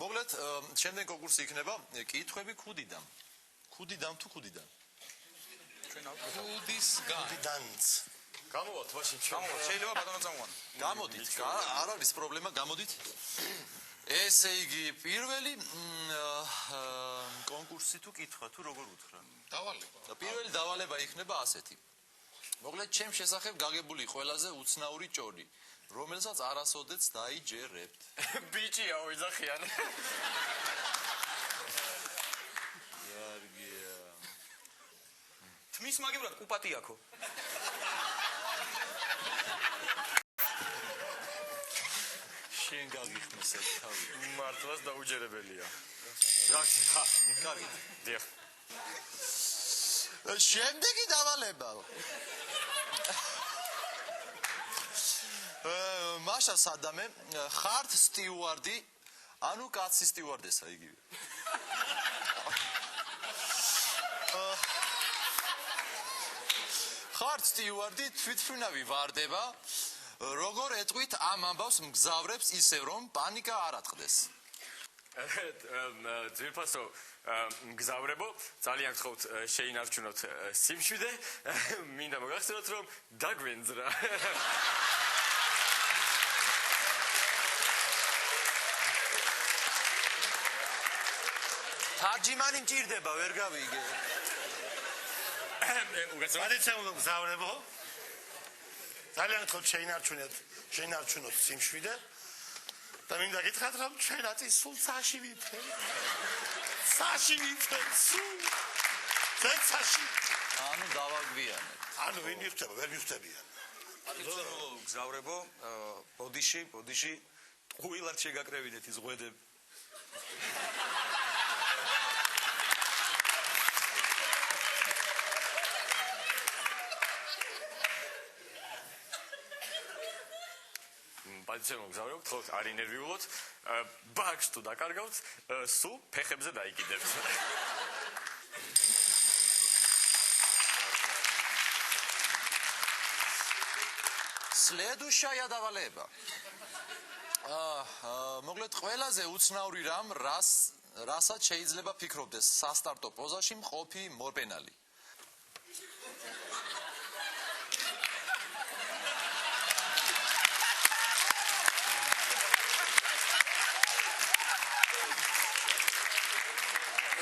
მოგლეთ შენდენ კონკურსი იქნება კითხვები ქუდიდან თუ ქუდიდან ქუდისგან გამოვათ მაშინ ჩვენ შეიძლება ბატონო წამოვან გამოდით არ არის პრობლემა გამოდით ესე იგი პირველი კონკურსი თუ კითხვა თუ როგორ უთხრა დავალება და პირველი დავალება იქნება ასეთი მოგლეთ ჩემ შესახებ გაგებული ყველაზე უცნაური ჭორი რომელსაც არასოდეც დაიჯერებთ ბიჭია ოიძახიან კარგია თმის მაგივრად კუპატი აქო შენ გაგიხმის ეს თავი მართლაც დაუჯერებელია კარგი დიახ შემდეგი დავალება მაშა სადამე ხართ სტიუარდი ანუ კაცი სტიუარდესა იგივე ხართ სტიუარდი თვითმფრინავი ვარდება როგორ ეტყვით ამ ამბავს მგზავრებს ისევ რომ პანიკა არ ატყდეს ძვირფასო მგზავრებო, ძალიან გთხოვთ შეინარჩუნოთ სიმშვიდე, მინდა მოგახსენოთ, რომ დაგვენძრა. თარჯიმანი მჭირდება, ვერ გავიგე. მადიცემულო მგზავრებო, ძალიან გთხოვთ შეინარჩუნოთ სიმშვიდე და მინდა გითხრათ, რომ ჩვენაც სულ საში ვიფრენ. საში ვიფრენ, სულ. ზეცაში. ანუ დავაგვიანეთ. ანუ ვინ მივხვდება, ვერ მივხვდებიან. მადიცემულო მგზავრებო, ბოდიში, ტყუილად შეგაკრევინეთ ის ღვედები. მადიცემულო მგზავრებო, გთხოვთ არ ინერვიულოთ, ბაგს თუ დაკარგავთ, სულ ფეხებზე დაიკიდებთ. Следующая давалება. მოკლედ ყველაზე უცნაური რამ, რასაც შეიძლება ფიქრობდეს სასტარტო პოზაში მყოფი მორბენალი.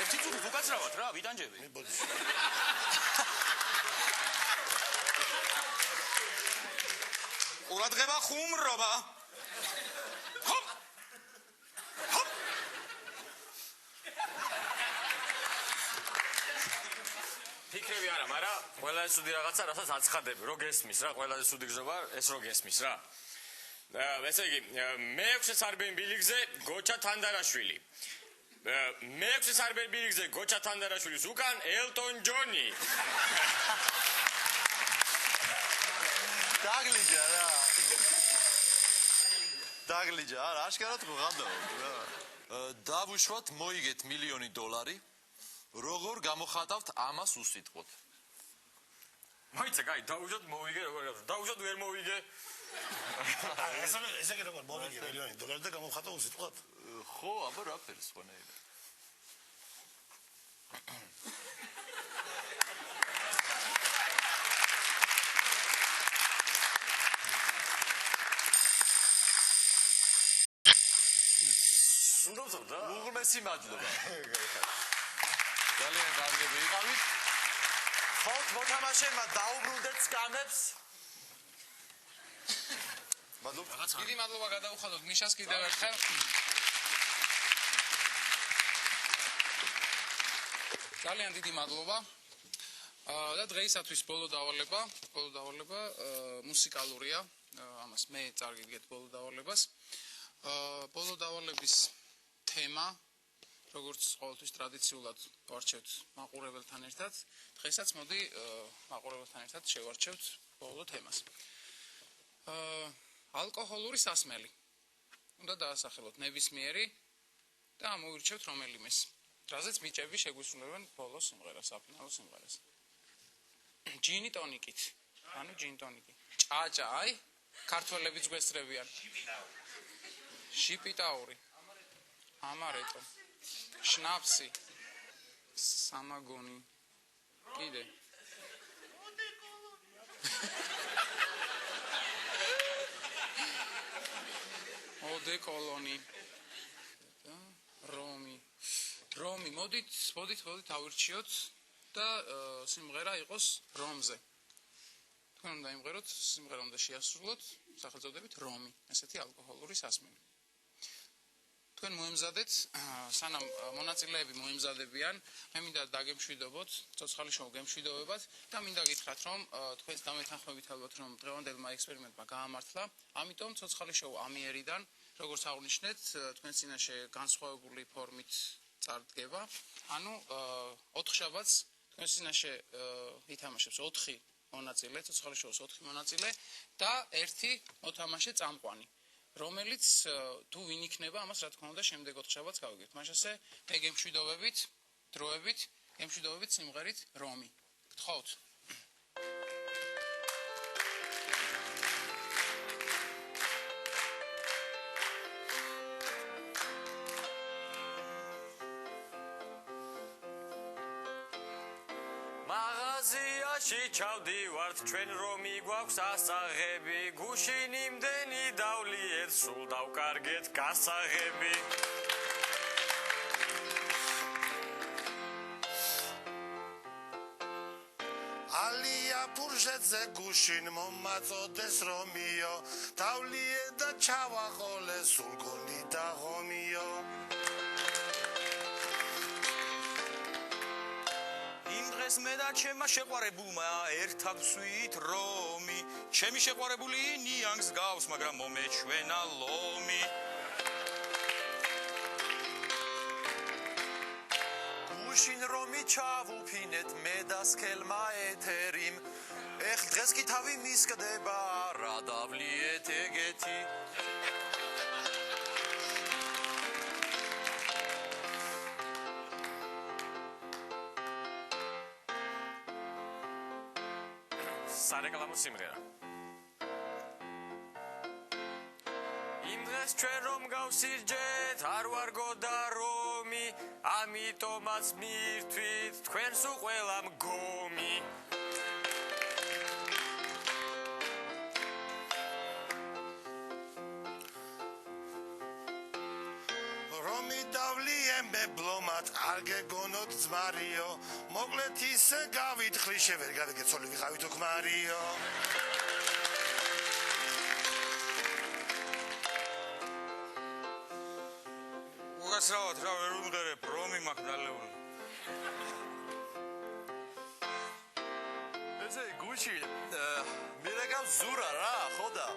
ერთი წუთი უკაცრავად რა, ვიტანჯები. ყურადღება ხუმრობა. ჰოპ. ჰოპ. ფიქრები არა, მაგრამ ყველაზე სუდი რაღაცა, რასაც აცხადები, რო გესმის რა, ყველაზე სუდი გზობა ეს რო გესმის რა. ესე იგი, მე-6 სარბენ ბილიგზე გოჩა თანდარაშვილი. მე-6 სარბენ ბილიგზე გოჩა თანდარაშვილის უკან ელტონ ჯონი. დაგლიჯა რა. დაგლიჯა, არა, აშკარად გღადაობ რა. დავუშვათ მოიგეთ $1,000,000. როგორ გამოხატავთ ამას უსიტყვოდ? მოიცა, კაი, დავუშვათ მოვიგე, როგორ დავუშვათ ვერ მოვიგე. ესე კი როგორ მოვიგე $1,000,000 და გამოხატავ უსიტყვოდ? ხო, აბა რა ფერს ხონეები. უნდობსა? უღმესი მადლობა. ძალიან კარგები იყავით. ხოთ მოთამაშეებმა დაუბრუნდეთ სკამებს. მადლობა. დიდი მადლობა გადავუხადოთ მიშას კიდევ ერთხელ. ძალიან დიდი მადლობა. და დღეისათვის ბოლო დავალება მუსიკალურია. ამას მე წარგიგეთ ბოლო დავალებას. ბოლო დავალების თემა, როგორც ყოველთვის ტრადიციულად ვარჩევთ მაყურებელთან ერთად, დღესაც მოდი მაყურებელთან ერთად შევარჩევთ ბოლო თემას. ალკოჰოლური სასმელი. უნდა დაასახელოთ ნებისმიერი და ამოვირჩევთ რომელიმეს. რაზეც ბიჭები შეგვისრულებენ ბოლო სიმღერას, საფინალო სიმღერას. ჯინი ტონიკით. ანუ ჯინ ტონიკი. ჭაჭა, აი, ქართველებიც გვესწრებიან. შიპიტაური. ამარეტო. შნაფსი. სამაგონი. კიდე. ოდეკოლონი. რომი, მოდით ავირჩიოთ და სიმღერა იყოს რომზე. თქვენ უნდა იმღეროთ, სიმღერა უნდა შეასრულოთ სახელწოდებით რომი, ესეთი ალკოჰოლური სასმელი. თქვენ მოემზადეთ, სანამ მონაწილეები მოემზადებიან, მე მინდა დაგემშვიდობოთ, ცოცხალი შოუ გემშვიდობებათ და მინდა გითხრათ, რომ თქვენს დამეთანხმებით ალბათ, რომ დღევანდელმა ექსპერიმენტმა გაამართლა, ამიტომ ცოცხალი შოუ ამიერიდან, როგორც აღნიშნეთ, თქვენ წინაშე განსხვავებული ფორმით წარდგება. ანუ 4 შაბათს თქვენ წინაშე ითამაშებს 4 მონაწილე, ცოცხალი შოუს 4 მონაწილე და 1 მოთამაშე წამყვანი. რომელიც თუ ვინ იქნება, ამას რა თქმა უნდა შემდეგ 4 შაბათს გავიგებთ. მაშასე მე გემშვიდობებით, დროებით, გემშვიდობებით სიმღერით რომი. გთხოვთ. სკოლაში ჩავდივართ ჩვენ რომ იგვაქვს ასაღები გუშინ იმდენი დავლიეთ სულ დავკარგეთ გასაღები ალია ფურჟეთზე გუშინ მომაწოდეს რომიო დავლიე და ჩავაყოლე სულ გონი და ღომიო იმ დღეს მე და ჩემმა შეყვარებულმა ერთად ვსვით რომი ჩემი შეყვარებული ნიანგს გავს მაგრამ მომეჩვენა ლომი გუშინ რომი ჩავუფინეთ მე და სქელმა ეთერიმ ეხ დღეს კი თავი მისკდება რა დავლიეთ ეგეთი სარეკლამო სიმღერა იმ დღეს ჩვენ რომ გავსირჯეთ არ ვარგო და რომი ამიტომაც მირთვით თქვენს უყველა მგომი რომი დავლიე მებლომად არ გეგონოთ ძმარიო მოკლედ ისე გავითხრი შევერ გადაგეცოლი ვიყავით უქმარიო უგასრავად რა ვერ უმღერებ რომი მაქვს დალეული ესე გუში მირეკავ ზურა რა ხოდა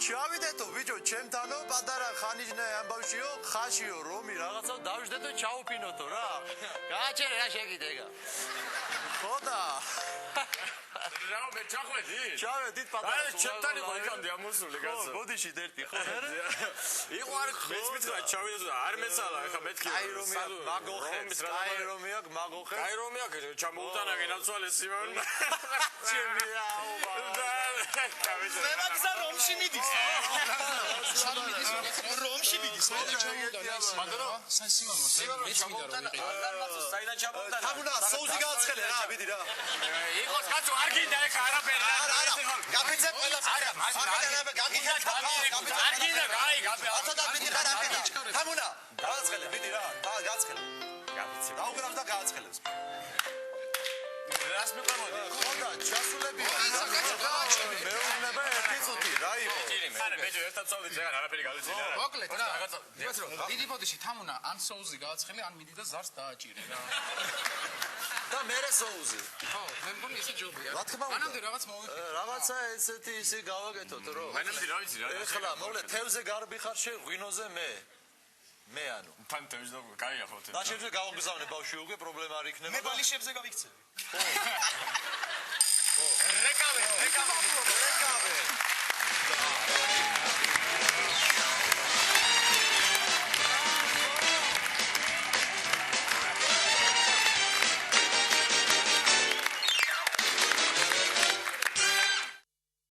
ჩავიდეთო ბიჭო ჩემთანო პატარა ხანიშნე ამბავშიო ხაშიო რომი რაღაცა დავждეთო ჩაუფინოთო რა გააჩერე რა შეგიდეგა ხოდა რა მე ჩახვედი ჩავედით პატარა აი ჩემთან იყო იქამდე ამოსული კაცო ბოდიში დერთი ხო იყო არ მეც მითხრა ჩავიდე და არ მეცალა ახლა მეთქი აი რომია მაგოხებს აი რომია მაგოხებს აი რომია ჩამოუტანა გენაცვალე სიმონ ჩემია ზევაგზა რომში მიდის რომში მიდის მაგრამ სანსიმონო მეც მინდა რომ ვიყიდო საიდან ჩამოუტანა თამუნა სოუსი გააცხელე რა ბიდი რა იყოს კაცო არ გინდა ეხა არაფერი გაფიცე ყველა არა გაგინდა არ გინდა გაი გაფე ათოდა ბიდი რა ბიდი თამუნა გააცხელე ბიდი რა გააცხელე გაფიცე დაუგრավ და გააცხელებს რას მიყვაროდი ხოდა ჩასულები მეუბნება ერთი წუთი რა იყო არა მე ერთად წავდი ზეგან არაფერი გავიცინე რა მოკლედ რა იმას რომ დიდი ბოდიში თამუნა ან სოუზი გააცხელი ან მიდი და ზარს დააჭირე რა და მერე სოუზი ხო მე მგონი ესე ჯობია რა თქმა უნდა მანამდე რაღაც მოვიხილე რაღაცა ესეთი ისე გავაკეთოთ რომ მანამდე რა ვიცი რა ეხლა მოკლედ თევზე გარბი ხარ ღვინოზე მე ანუ თან თევზი და კაია ხო და შეიძლება გავაგზავნე ბავშვი უკვე პრობლემა არ იქნება მე ბალიშებზე გავიქცევი რეკავე